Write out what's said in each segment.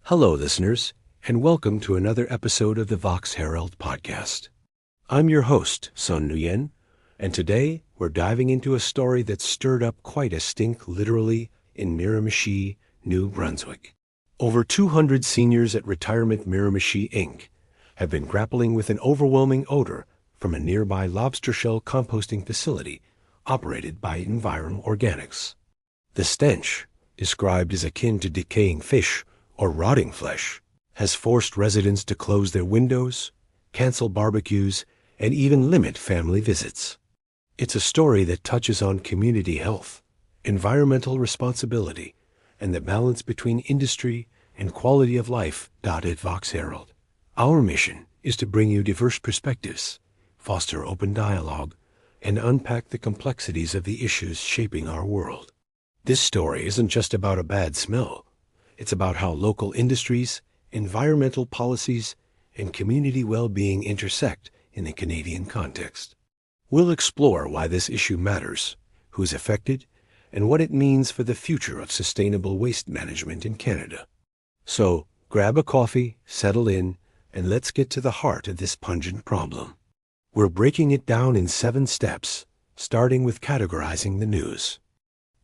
Hello, listeners, and welcome to another episode of the Vox Herald podcast. I'm your host, Nguyen, and today we're diving into a story that stirred up quite a stink literally in Miramichi, New Brunswick. Over 200 seniors at Retirement Miramichi Inc. have been grappling with an overwhelming odor from a nearby lobster-shell composting facility operated by Envirem Organics. The stench, described as akin to decaying fish or rotting flesh, has forced residents to close their windows, cancel barbecues, and even limit family visits. It's a story that touches on community health, environmental responsibility, and the balance between industry and quality of life. At Vox Herald, our mission is to bring you diverse perspectives, foster open dialogue, and unpack the complexities of the issues shaping our world. This story isn't just about a bad smell. It's about how local industries, environmental policies, and community well-being intersect in the Canadian context. We'll explore why this issue matters, who's affected, and what it means for the future of sustainable waste management in Canada. So, grab a coffee, settle in, and let's get to the heart of this pungent problem. We're breaking it down in 7 steps, starting with categorizing the news.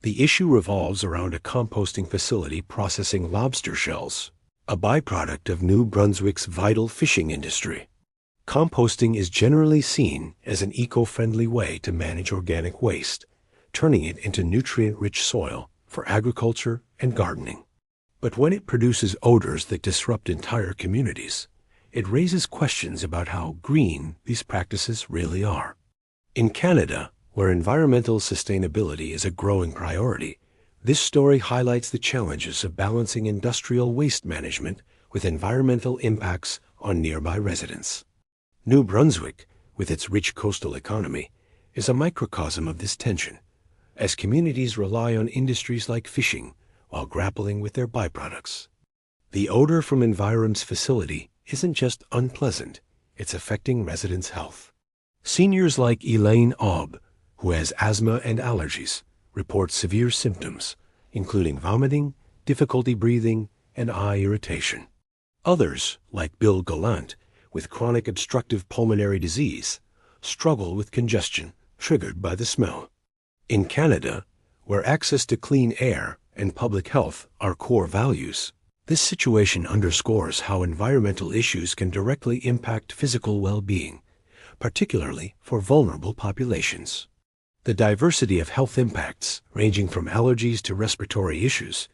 The issue revolves around a composting facility processing lobster shells, a byproduct of New Brunswick's vital fishing industry. Composting is generally seen as an eco-friendly way to manage organic waste, turning it into nutrient-rich soil for agriculture and gardening. But when it produces odors that disrupt entire communities, it raises questions about how green these practices really are. In Canada, where environmental sustainability is a growing priority, this story highlights the challenges of balancing industrial waste management with environmental impacts on nearby residents. New Brunswick, with its rich coastal economy, is a microcosm of this tension, as communities rely on industries like fishing while grappling with their byproducts. The odor from Envirem's facility isn't just unpleasant, it's affecting residents' health. Seniors like Elaine Aub, who has asthma and allergies, report severe symptoms, including vomiting, difficulty breathing, and eye irritation. Others, like Bill Gallant, with chronic obstructive pulmonary disease, struggle with congestion triggered by the smell. In Canada, where access to clean air and public health are core values, this situation underscores how environmental issues can directly impact physical well-being, particularly for vulnerable populations. The diversity of health impacts, ranging from allergies to respiratory issues,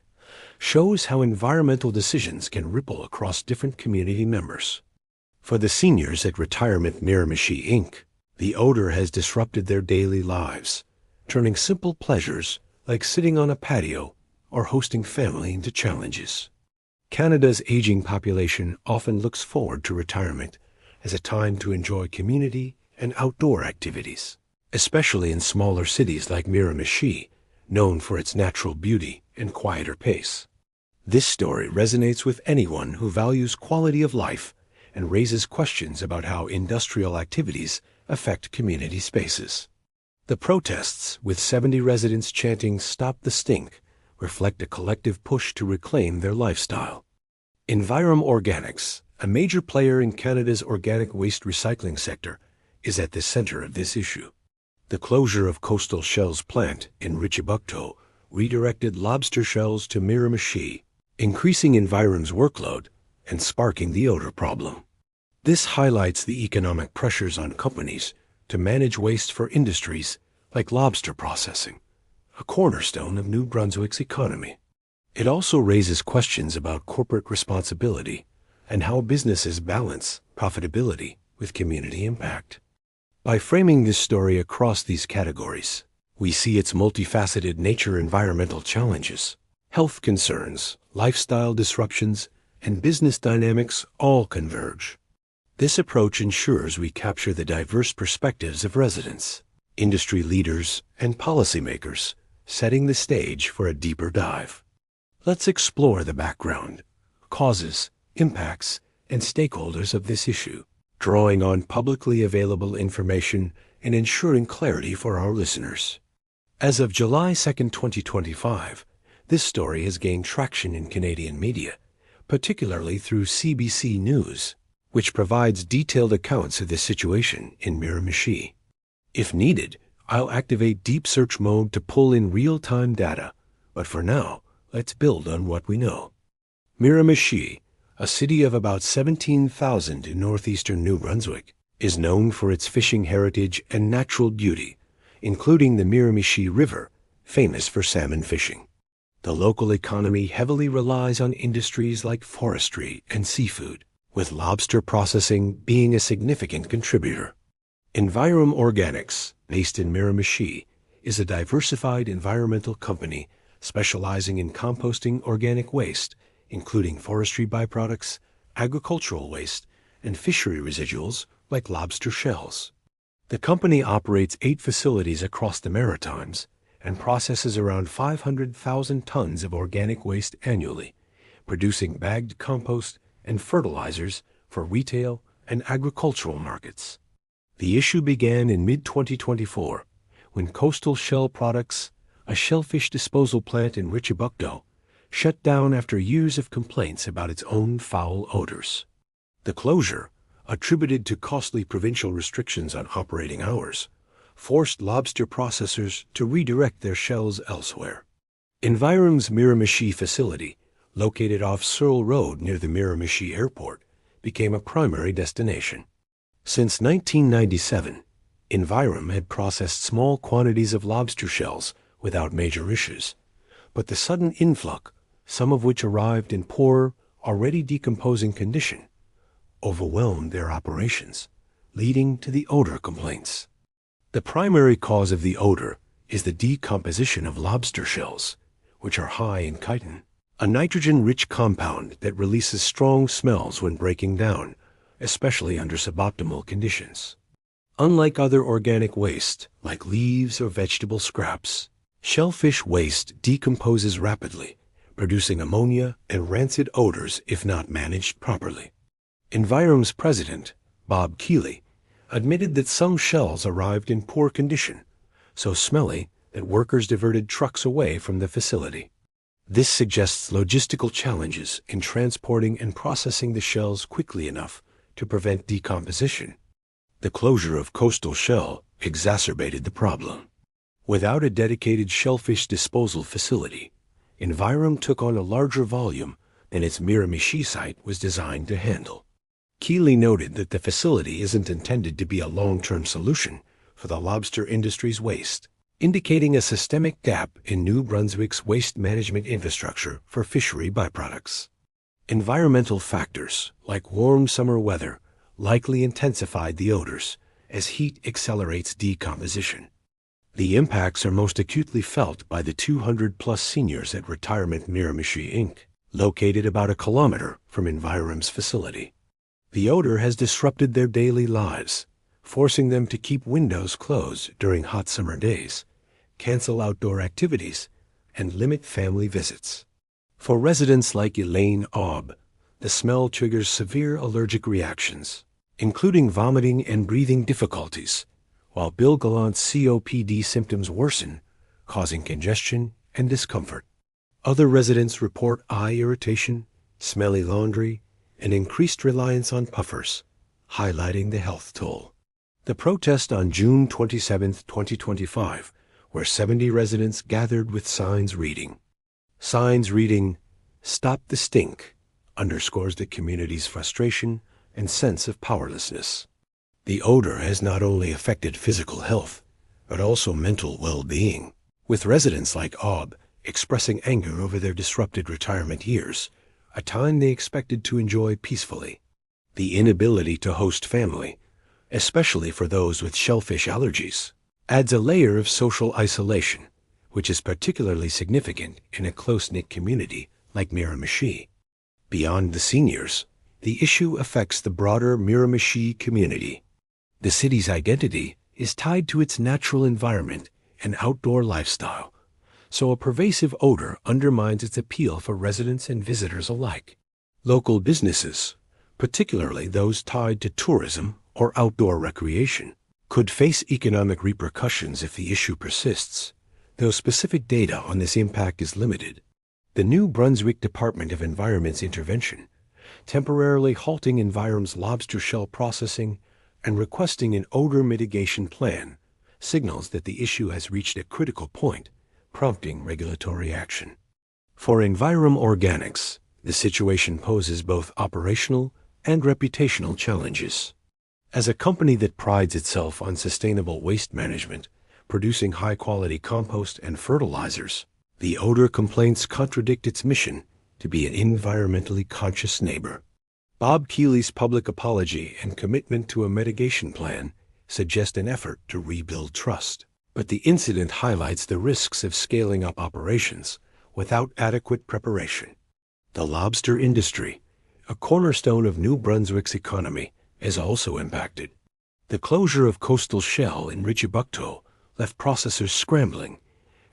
shows how environmental decisions can ripple across different community members. For the seniors at Retirement Miramichi Inc., the odor has disrupted their daily lives, turning simple pleasures like sitting on a patio or hosting family into challenges. Canada's aging population often looks forward to retirement as a time to enjoy community and outdoor activities, especially in smaller cities like Miramichi, known for its natural beauty and quieter pace. This story resonates with anyone who values quality of life and raises questions about how industrial activities affect community spaces. The protests, with 70 residents chanting "Stop the Stink," reflect a collective push to reclaim their lifestyle. Envirem Organics, a major player in Canada's organic waste recycling sector, is at the center of this issue. The closure of Coastal Shell's plant in Richiboucto redirected lobster shells to Miramichi, increasing Envirem's workload and sparking the odor problem. This highlights the economic pressures on companies to manage waste for industries like lobster processing, a cornerstone of New Brunswick's economy. It also raises questions about corporate responsibility and how businesses balance profitability with community impact. By framing this story across these categories, we see its multifaceted nature: environmental challenges, health concerns, lifestyle disruptions, and business dynamics all converge. This approach ensures we capture the diverse perspectives of residents, industry leaders, and policymakers, setting the stage for a deeper dive. Let's explore the background, causes, impacts, and stakeholders of this issue, drawing on publicly available information and ensuring clarity for our listeners. As of July 2, 2025, this story has gained traction in Canadian media, particularly through CBC News, which provides detailed accounts of the situation in Miramichi. If needed, I'll activate deep search mode to pull in real-time data, but for now, let's build on what we know. Miramichi, a city of about 17,000 in northeastern New Brunswick, is known for its fishing heritage and natural beauty, including the Miramichi River, famous for salmon fishing. The local economy heavily relies on industries like forestry and seafood, with lobster processing being a significant contributor. Envirem Organics, based in Miramichi, is a diversified environmental company specializing in composting organic waste, including forestry byproducts, agricultural waste, and fishery residuals like lobster shells. The company operates 8 facilities across the Maritimes and processes around 500,000 tons of organic waste annually, producing bagged compost and fertilizers for retail and agricultural markets. The issue began in mid-2024 when Coastal Shell Products, a shellfish disposal plant in Richibukto, shut down after years of complaints about its own foul odors. The closure, attributed to costly provincial restrictions on operating hours, forced lobster processors to redirect their shells elsewhere. Envirem's Miramichi facility, located off Searle Road near the Miramichi Airport, became a primary destination. Since 1997, Envirem had processed small quantities of lobster shells without major issues, but the sudden influx, some of which arrived in poor, already decomposing condition, overwhelmed their operations, leading to the odor complaints. The primary cause of the odor is the decomposition of lobster shells, which are high in chitin, a nitrogen-rich compound that releases strong smells when breaking down, especially under suboptimal conditions. Unlike other organic waste, like leaves or vegetable scraps, shellfish waste decomposes rapidly, producing ammonia and rancid odors if not managed properly. Envirem's president, Bob Keeley, admitted that some shells arrived in poor condition, so smelly that workers diverted trucks away from the facility. This suggests logistical challenges in transporting and processing the shells quickly enough to prevent decomposition. The closure of Coastal Shell exacerbated the problem. Without a dedicated shellfish disposal facility, Envirem took on a larger volume than its Miramichi site was designed to handle. Keeley noted that the facility isn't intended to be a long-term solution for the lobster industry's waste, indicating a systemic gap in New Brunswick's waste management infrastructure for fishery byproducts. Environmental factors, like warm summer weather, likely intensified the odors as heat accelerates decomposition. The impacts are most acutely felt by the 200-plus seniors at Retirement Miramichi Inc., located about a kilometer from Envirem's facility. The odor has disrupted their daily lives, forcing them to keep windows closed during hot summer days, cancel outdoor activities, and limit family visits. For residents like Elaine Aub, the smell triggers severe allergic reactions, including vomiting and breathing difficulties, while Bill Gallant's COPD symptoms worsen, causing congestion and discomfort. Other residents report eye irritation, smelly laundry, and increased reliance on puffers, highlighting the health toll. The protest on June 27, 2025, where 70 residents gathered with signs reading, "Stop the Stink," underscores the community's frustration and sense of powerlessness. The odor has not only affected physical health, but also mental well-being, with residents like Aub expressing anger over their disrupted retirement years, a time they expected to enjoy peacefully. The inability to host family, especially for those with shellfish allergies, adds a layer of social isolation, which is particularly significant in a close-knit community like Miramichi. Beyond the seniors, the issue affects the broader Miramichi community. The city's identity is tied to its natural environment and outdoor lifestyle, so a pervasive odor undermines its appeal for residents and visitors alike. Local businesses, particularly those tied to tourism or outdoor recreation, could face economic repercussions if the issue persists, though specific data on this impact is limited. The New Brunswick Department of Environment's intervention, temporarily halting Envirem's lobster shell processing and requesting an odor mitigation plan, signals that the issue has reached a critical point, prompting regulatory action. For Envirem Organics, the situation poses both operational and reputational challenges. As a company that prides itself on sustainable waste management, producing high-quality compost and fertilizers, the odor complaints contradict its mission to be an environmentally conscious neighbor. Bob Keeley's public apology and commitment to a mitigation plan suggest an effort to rebuild trust. But the incident highlights the risks of scaling up operations without adequate preparation. The lobster industry, a cornerstone of New Brunswick's economy, is also impacted. The closure of Coastal Shell in Richibukto left processors scrambling,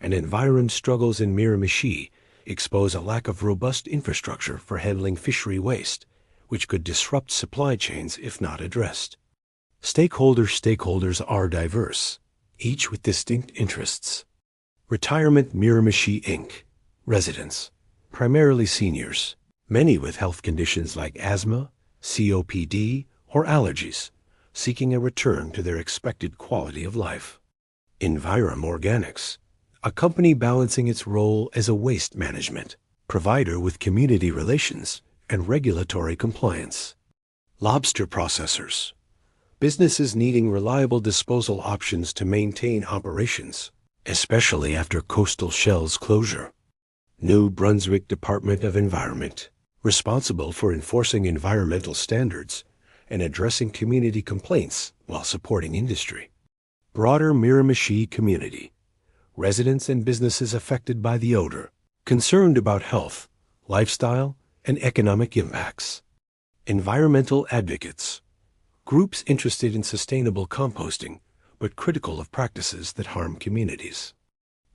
and Envirem struggles in Miramichi expose a lack of robust infrastructure for handling fishery waste, which could disrupt supply chains if not addressed. Stakeholders are diverse, each with distinct interests. Retirement Miramichi Inc. Residents, primarily seniors, many with health conditions like asthma, COPD, or allergies, seeking a return to their expected quality of life. Envirem Organics, a company balancing its role as a waste management provider with community relations and regulatory compliance. Lobster processors, businesses needing reliable disposal options to maintain operations, especially after Coastal Shell's closure. New Brunswick Department of Environment, responsible for enforcing environmental standards and addressing community complaints while supporting industry. Broader Miramichi community, residents and businesses affected by the odor, concerned about health, lifestyle, and economic impacts. Environmental advocates, groups interested in sustainable composting but critical of practices that harm communities.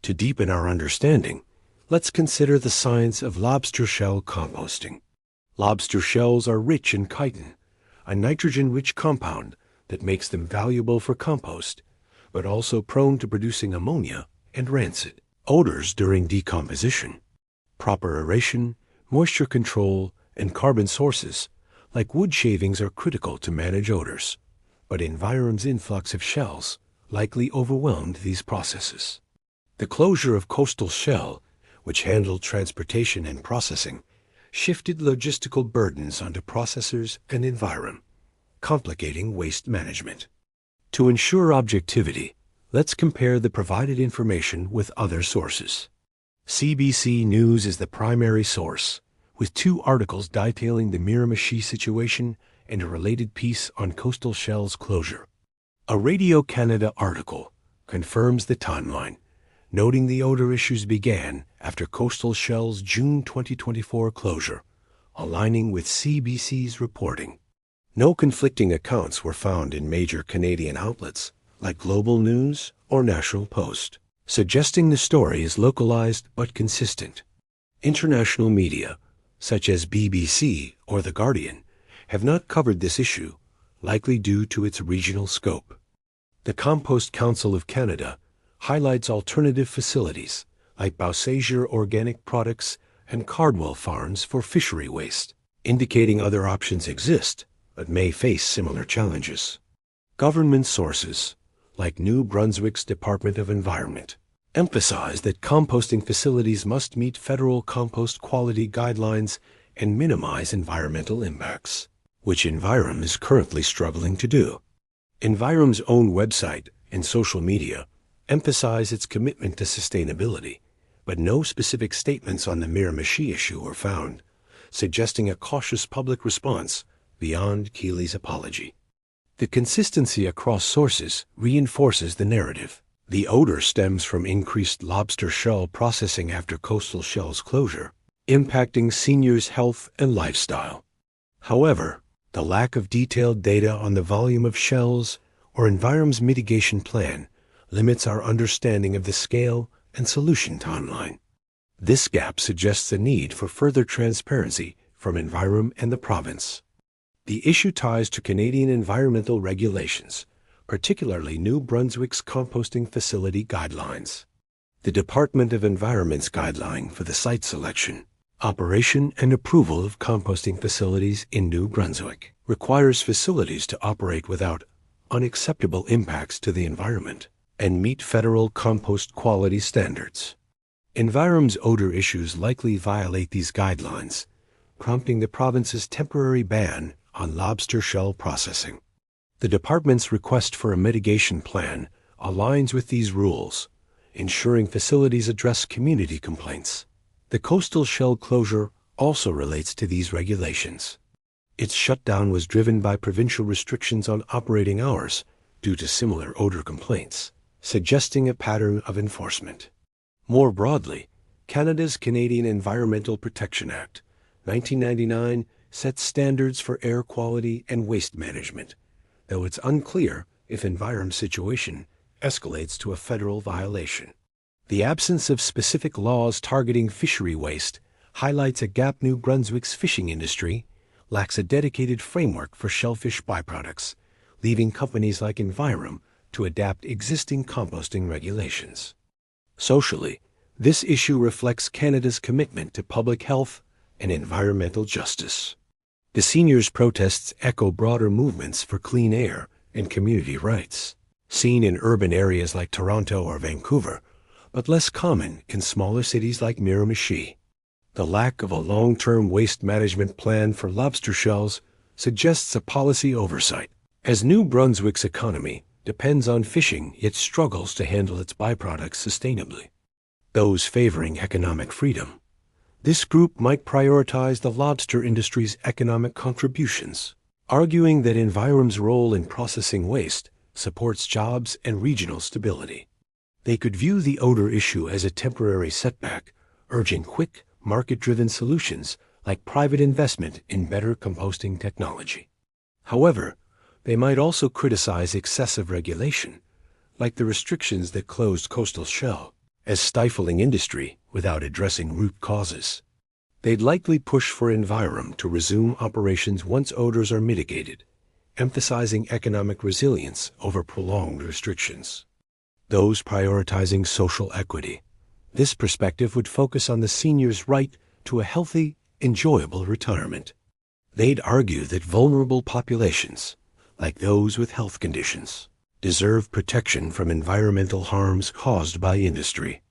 To deepen our understanding, let's consider the science of lobster-shell composting. Lobster shells are rich in chitin, a nitrogen-rich compound that makes them valuable for compost, but also prone to producing ammonia and rancid odors during decomposition. Proper aeration, moisture control, and carbon sources, like wood shavings, are critical to manage odors, but Envirem's influx of shells likely overwhelmed these processes. The closure of Coastal Shell, which handled transportation and processing, shifted logistical burdens onto processors and Envirem, complicating waste management. To ensure objectivity, let's compare the provided information with other sources. CBC News is the primary source, with 2 articles detailing the Miramichi situation and a related piece on Coastal Shell's closure. A Radio Canada article confirms the timeline, noting the odor issues began after Coastal Shell's June 2024 closure, aligning with CBC's reporting. No conflicting accounts were found in major Canadian outlets like Global News or National Post, suggesting the story is localized but consistent. International media, such as BBC or The Guardian, have not covered this issue, likely due to its regional scope. The Compost Council of Canada highlights alternative facilities like Beausejour Organic Products and Cardwell Farms for fishery waste, indicating other options exist but may face similar challenges. Government sources, like New Brunswick's Department of Environment, emphasize that composting facilities must meet federal compost quality guidelines and minimize environmental impacts, which Envirem is currently struggling to do. Envirem's own website and social media emphasize its commitment to sustainability, but no specific statements on the Miramichi issue were found, suggesting a cautious public response beyond Keeley's apology. The consistency across sources reinforces the narrative. The odor stems from increased lobster shell processing after Coastal Shell's closure, impacting seniors' health and lifestyle. However, the lack of detailed data on the volume of shells or Envirem's mitigation plan limits our understanding of the scale and solution timeline. This gap suggests a need for further transparency from Envirem and the province. The issue ties to Canadian environmental regulations, particularly New Brunswick's composting facility guidelines. The Department of Environment's guideline for the site selection, operation, and approval of composting facilities in New Brunswick requires facilities to operate without unacceptable impacts to the environment and meet federal compost quality standards. Envirem's odor issues likely violate these guidelines, prompting the province's temporary ban on lobster-shell processing. The department's request for a mitigation plan aligns with these rules, ensuring facilities address community complaints. The coastal shell closure also relates to these regulations. Its shutdown was driven by provincial restrictions on operating hours due to similar odor complaints, suggesting a pattern of enforcement. More broadly, Canada's Canadian Environmental Protection Act, 1999, sets standards for air quality and waste management, though it's unclear if Envirem's situation escalates to a federal violation. The absence of specific laws targeting fishery waste highlights a gap. New Brunswick's fishing industry lacks a dedicated framework for shellfish byproducts, leaving companies like Envirem to adapt existing composting regulations. Socially, this issue reflects Canada's commitment to public health and environmental justice. The seniors' protests echo broader movements for clean air and community rights, seen in urban areas like Toronto or Vancouver, but less common in smaller cities like Miramichi. The lack of a long-term waste management plan for lobster shells suggests a policy oversight, as New Brunswick's economy depends on fishing yet struggles to handle its byproducts sustainably. Those favoring economic freedom, this group might prioritize the lobster industry's economic contributions, arguing that Envirem's role in processing waste supports jobs and regional stability. They could view the odor issue as a temporary setback, urging quick, market-driven solutions like private investment in better composting technology. However, they might also criticize excessive regulation, like the restrictions that closed coastal shell, as stifling industry without addressing root causes. They'd likely push for Envirem to resume operations once odors are mitigated, emphasizing economic resilience over prolonged restrictions. Those prioritizing social equity, this perspective would focus on the seniors' right to a healthy, enjoyable retirement. They'd argue that vulnerable populations, like those with health conditions, deserve protection from environmental harms caused by industry.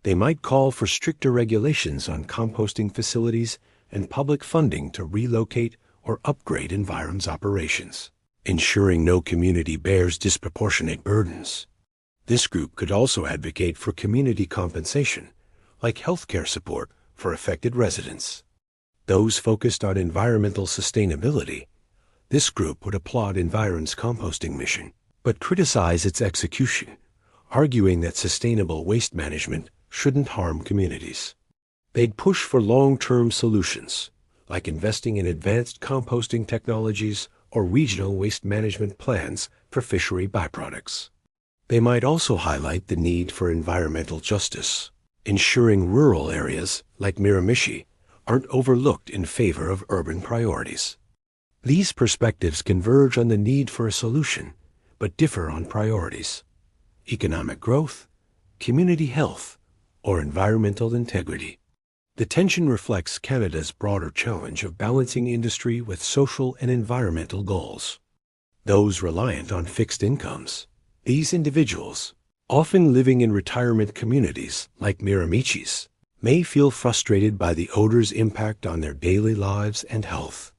They might call for stricter regulations on composting facilities and public funding to relocate or upgrade Envirem's operations, ensuring no community bears disproportionate burdens. This group could also advocate for community compensation, like healthcare support for affected residents. Those focused on environmental sustainability, this group would applaud Envirem's composting mission, but criticize its execution, arguing that sustainable waste management shouldn't harm communities. They'd push for long-term solutions, like investing in advanced composting technologies or regional waste management plans for fishery byproducts. They might also highlight the need for environmental justice, ensuring rural areas like Miramichi aren't overlooked in favor of urban priorities. These perspectives converge on the need for a solution, but differ on priorities: economic growth, community health, or environmental integrity. The tension reflects Canada's broader challenge of balancing industry with social and environmental goals. Those reliant on fixed incomes, these individuals, often living in retirement communities like Miramichi's, may feel frustrated by the odor's impact on their daily lives and health.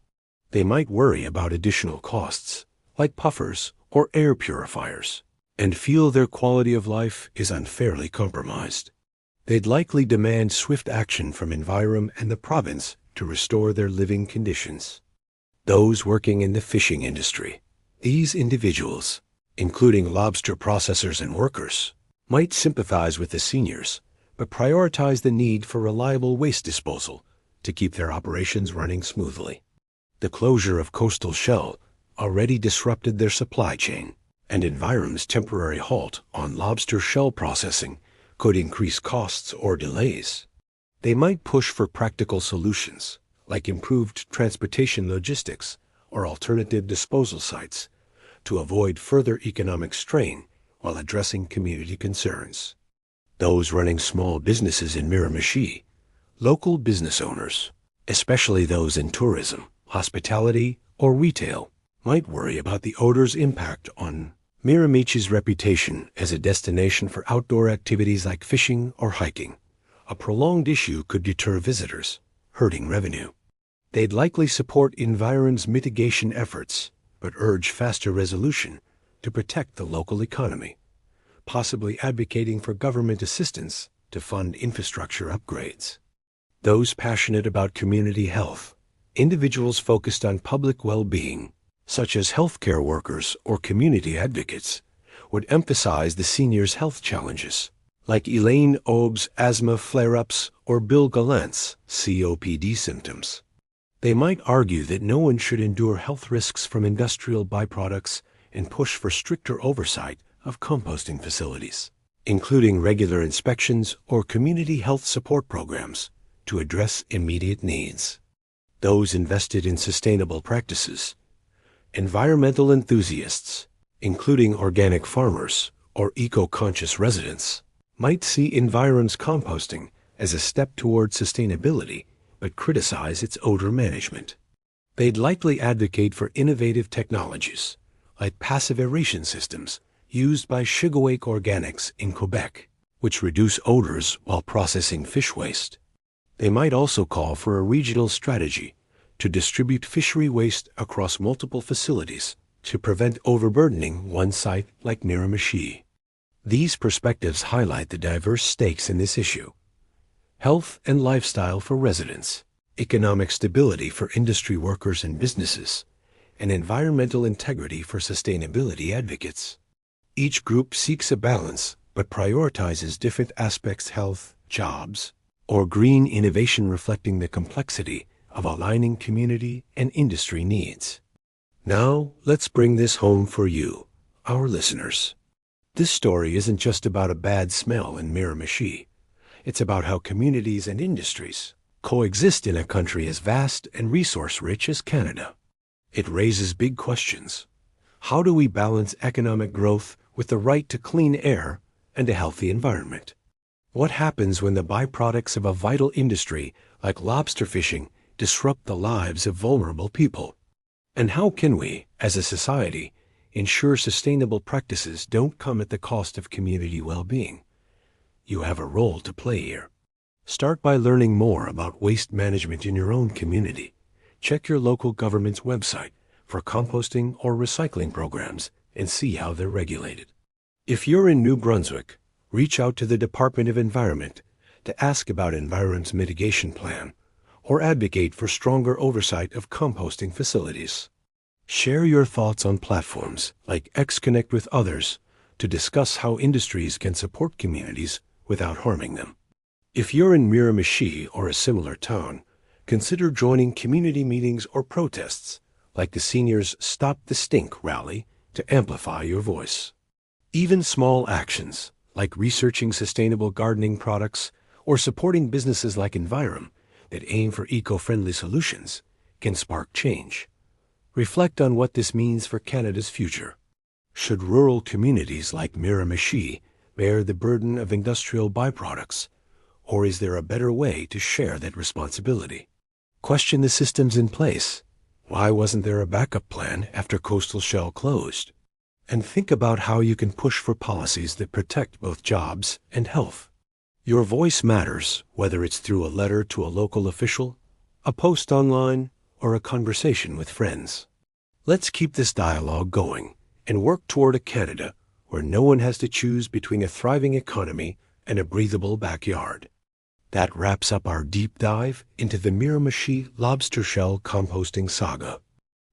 They might worry about additional costs, like puffers or air purifiers, and feel their quality of life is unfairly compromised. They'd likely demand swift action from Envirem and the province to restore their living conditions. Those working in the fishing industry, these individuals, including lobster processors and workers, might sympathize with the seniors, but prioritize the need for reliable waste disposal to keep their operations running smoothly. The closure of coastal shell already disrupted their supply chain, and Envirem's temporary halt on lobster shell processing could increase costs or delays. They might push for practical solutions, like improved transportation logistics or alternative disposal sites, to avoid further economic strain while addressing community concerns. those running small businesses in Miramichi, local business owners, especially those in tourism, hospitality, or retail, might worry about the odor's impact on Miramichi's reputation as a destination for outdoor activities like fishing or hiking. A prolonged issue could deter visitors, hurting revenue. They'd likely support Envirem's mitigation efforts, but urge faster resolution to protect the local economy, possibly advocating for government assistance to fund infrastructure upgrades. Those passionate about community health, individuals focused on public well-being, such as healthcare workers or community advocates, would emphasize the seniors' health challenges, like Elaine Obe's asthma flare-ups or Bill Gallant's COPD symptoms. They might argue that no one should endure health risks from industrial byproducts and push for stricter oversight of composting facilities, including regular inspections or community health support programs to address immediate needs. Those invested in sustainable practices, environmental enthusiasts, including organic farmers or eco-conscious residents, might see Envirem's composting as a step toward sustainability, but criticize its odor management. They'd likely advocate for innovative technologies, like passive aeration systems used by Shigawake Organics in Quebec, which reduce odors while processing fish waste. They might also call for a regional strategy to distribute fishery waste across multiple facilities to prevent overburdening one site like Miramichi. These perspectives highlight the diverse stakes in this issue: health and lifestyle for residents, economic stability for industry workers and businesses, and environmental integrity for sustainability advocates. Each group seeks a balance but prioritizes different aspects: health, jobs, or green innovation, reflecting the complexity of aligning community and industry needs. Now, let's bring this home for you, our listeners. This story isn't just about a bad smell in Miramichi. It's about how communities and industries coexist in a country as vast and resource-rich as Canada. It raises big questions. How do we balance economic growth with the right to clean air and a healthy environment? What happens when the byproducts of a vital industry like lobster fishing disrupt the lives of vulnerable people? And how can we, as a society, ensure sustainable practices don't come at the cost of community well-being? You have a role to play here. Start by learning more about waste management in your own community. Check your local government's website for composting or recycling programs and see how they're regulated. If you're in New Brunswick, reach out to the Department of Environment to ask about Envirem's mitigation plan or advocate for stronger oversight of composting facilities. Share your thoughts on platforms like XConnect with others to discuss how industries can support communities without harming them. If you're in Miramichi or a similar town, consider joining community meetings or protests like the seniors' Stop the Stink rally to amplify your voice. Even small actions like researching sustainable gardening products or supporting businesses like Envirem that aim for eco-friendly solutions can spark change. Reflect on what this means for Canada's future. Should rural communities like Miramichi bear the burden of industrial byproducts, or is there a better way to share that responsibility? Question the systems in place. Why wasn't there a backup plan after Coastal Shell closed? And think about how you can push for policies that protect both jobs and health. Your voice matters, whether it's through a letter to a local official, a post online, or a conversation with friends. Let's keep this dialogue going and work toward a Canada where no one has to choose between a thriving economy and a breathable backyard. That wraps up our deep dive into the Miramichi Lobster-Shell Composting saga.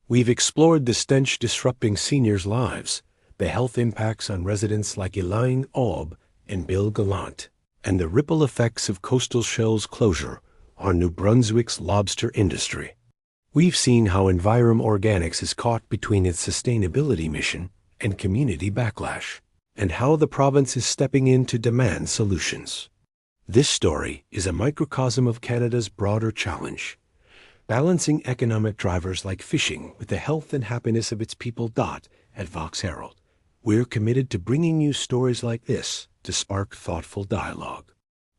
We've explored the stench disrupting seniors' lives, the health impacts on residents like Elaine Aube and Bill Gallant, and the ripple effects of Coastal Shell's closure on New Brunswick's lobster industry. We've seen how Envirem Organics is caught between its sustainability mission and community backlash, and how the province is stepping in to demand solutions. This story is a microcosm of Canada's broader challenge, balancing economic drivers like fishing with the health and happiness of its people. At Vox Herald, we're committed to bringing you stories like this to spark thoughtful dialogue.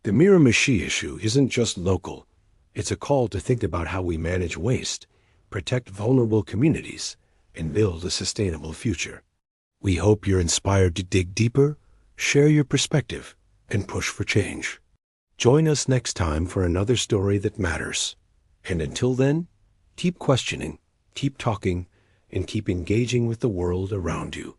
The Miramichi issue isn't just local. It's a call to think about how we manage waste, protect vulnerable communities, and build a sustainable future. We hope you're inspired to dig deeper, share your perspective, and push for change. Join us next time for another story that matters. And until then, keep questioning, keep talking, and keep engaging with the world around you.